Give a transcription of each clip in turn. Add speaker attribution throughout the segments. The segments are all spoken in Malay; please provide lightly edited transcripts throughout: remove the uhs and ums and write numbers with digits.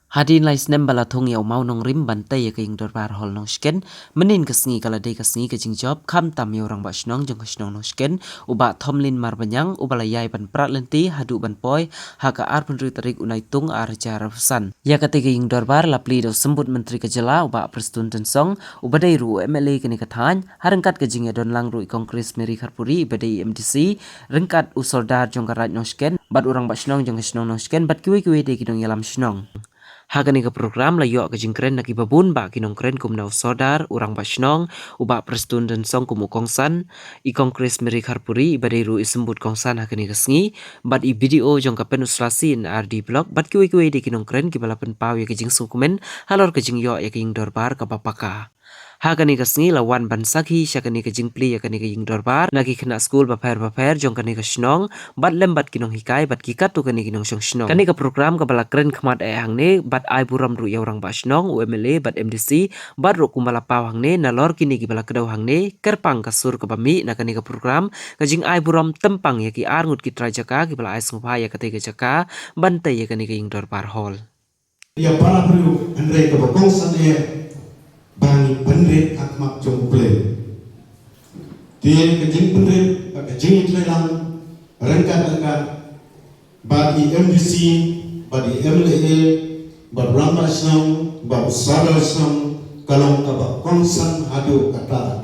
Speaker 1: Hadin lai snem bala thong yau mau nong rim bantai ya kaying dorbar hol nong sken menin kesngi kala day kesngi kajing job kam tam ya orang basnong jong kesnong nong sken uba thomlin mar banyang ubala yai ban prat lenti hadu ban poi haka ar pendri tarik unai tung ar cara pesan ya kate kaying dorbar lapli do sembut menteri kejala uba prestun tensong uba day ru MLA kini kathan harengkat kajing ya don lang ru kongres meri kharpuri uba day MDC rengkat usoldar jong karat nong sken bat orang basnong jong kesnong nong sken bat kiwi day kidong yalam snong. Hagani ke program la yok ke jingkren na kibabun ba kinong kren kum nau sodar urang basnong uba prestun dan song kumu kongsan I kongres meri kharpuri ibadairu isembut kongsan hagani kesngi bat I video jong kapen uslasin ar di blog bat kiwi di kinong kren kibalapen pau ya ke jing sukumen halor ke jing yok ya ke jing dorbar kapapaka. Hagani kesngi lawan ban sakhi syakani ke jingpli ya kani ke jing dorbar nagi kena school baper jong kani ke snong bat lembat kinong hikai bat kikat tu kani kinong syong snong kani ke program ke bala kren khmat hang ne bat ai buram ru ya orang ba snong UMLA bat MDC bat ru kumbala paw hang ne nalor kini ki bala kedau hang ne kerpang kasur ke bami na kani ke program ke jing ai buram tempang ya ki ar ngut ki trajaka ki bala ai sungpa ya kate ke jaka bantai ya kani ke jing dorbar hall
Speaker 2: ya para bru andre ke bokongsan ye bang penrit akmak jong play tien ke jing penrit ke jing tlelang rengkat bagi MDC bagi MLA bagi Rama Islam bagi Sadar Islam kalau ke bokongsan hadu kata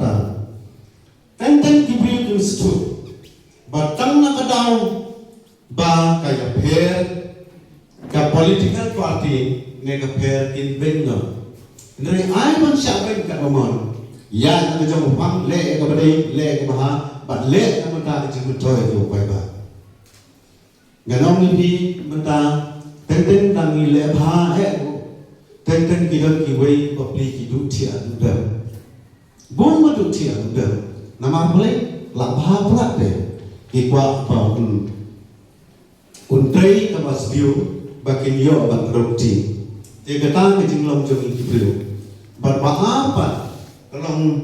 Speaker 2: tenten kibri institute batang na kadau ba kaya per ka political party ne ka per in benno Dari ai man siapa yang kat romon, ya nak jom pang le ke badai le ke baha, bat le nak mata ke jeng toy tu pai ba. Ganong ni bi mata tenten tang ni le baha tenten ki don ki wei ko pli ki du tia du da. Bun ma du tia du da. Nama boleh la baha pula de. Ki kwa pa untei ka mas view bakin yo ban roti. Dia kata ke jinglong jong ki beliau. Berapa kalau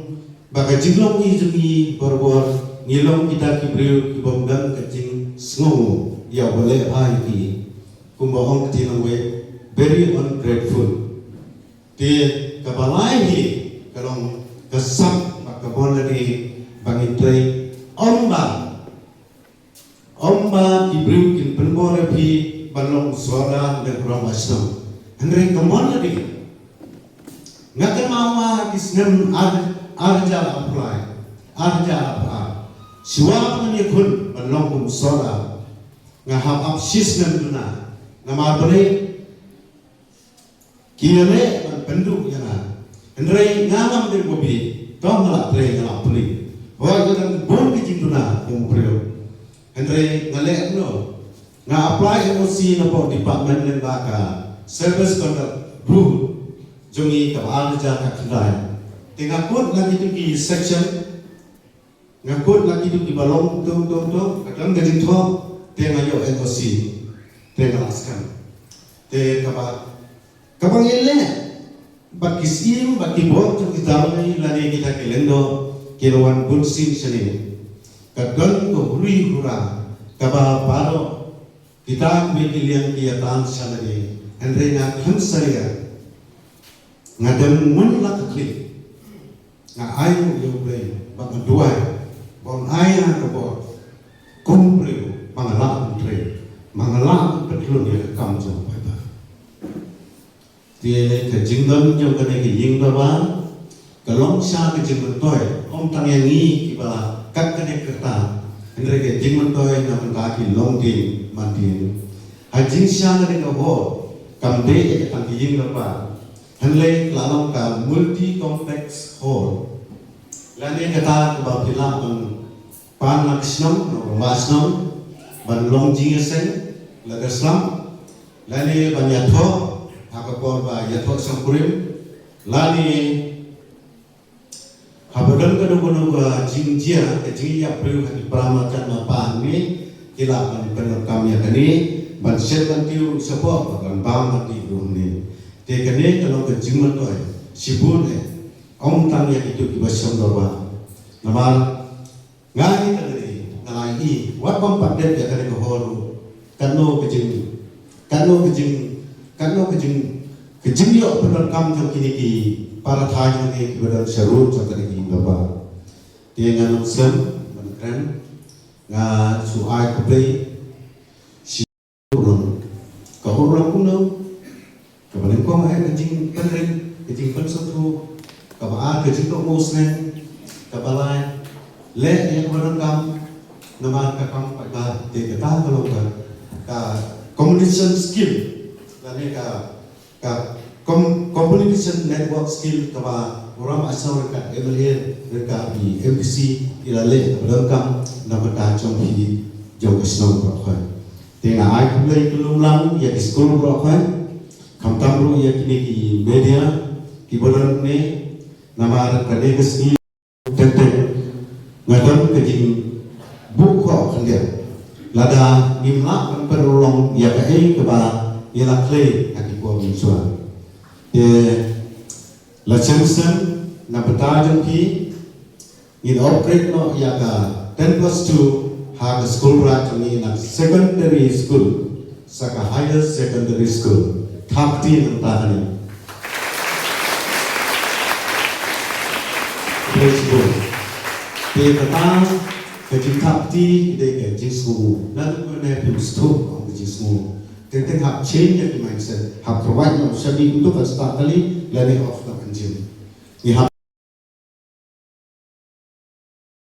Speaker 2: bagai jinglong ni jungi berbor ngilong kita ki beliau ki bomdang ke jing sngo ya boleh ai ki kumbahong tinong we very ungrateful. Dia kabalai ni kalau kesam maka boleh di bangin tray omba ki beliau ki penbor pi balong suara dan orang Islam. Henry kemana dia? Ngakan mama kisnem arja apply, arja apa? Siapa yang ikut balong sora? Ngahap absis nanduna, nama beri kire penduk yana. Henry ngam di mobil, kau ngelak play ngelak beli. Wah kita bon kecinduna yang beliau. Henry ngelak no, ngah apply emosi napa department lembaga. Service conduct rule jongi ka arja ka khandai tinga kod lagi tu ki section ngakod lagi tu ki balong to kadang gading tho tenga yo NOC tenga askan te ka bang ile baki sim baki bot tu ki dalai lani kita kelendo kilowan bunsin sini kadang ko hui hura ka ba paro kita mikilian ki atan sanade Andre nga khamsariya nga dem mun la kli nga ayo yo play ba duai bon aya ko bo kumpre mangala tre mangala petlun ya kam jo ba ba tie ke jingdam jo kane ke yingda ba kalong sha ke jing toy om tang yang ni ki ba kak kane kerta Andre ke jing toy na ba ki long tin mantin hajing sha kane ko bo kamde ke tang ying apa hanle lalong ka multi complex hall lane kata ba pilam pan laksnam no masnam ban long jingesen lagaslam lane ban yatho akapor ba yatho sampurim lane habadan kanu ba jingjia ke jingya priu hadi pramakan apa ni kilapan benar kami kani ban setan tiu support ban bam mati rumni te kane kalau ke jingman toy sibun om tang ya itu di basam dorwa namal ngai tadi ngai wat bam padet ya kane ko holu kanu ke jing kejimio penerkam jam kini ki para thai ni keberadaan syarut sampai di bapa dia ngan Muslim menekan nga suai keplay si urun kau orang kuno kemudian kau mai kejing penring kejing pensatu kaba kejing tok muslim kabalai le yang menerkam nama kakam pada dia kata kalau ka communication skill dan communication network skill kaba orang asal dekat MLA dekat di MPC ilale berangkam nama kacung di jauh kesnong berapa tengah ai kumlai kelum lang ya di sekolah berapa kamtam ru ya kini di media di badan ni nama kade kesni tentang ngadon kejing buku kan dia lada nimla kan perulong ya kai keba ila clay akipo misua la champion na batajan pi in operate no ya ka 10+2 ha school rat ni na secondary school saka higher secondary school thapti antahani preschool te kata ke thapti de ke jismu nan ko ne pi stu ko jismu tentang hak change yang mindset hak provide no sabi untuk start kali learning of the consumer.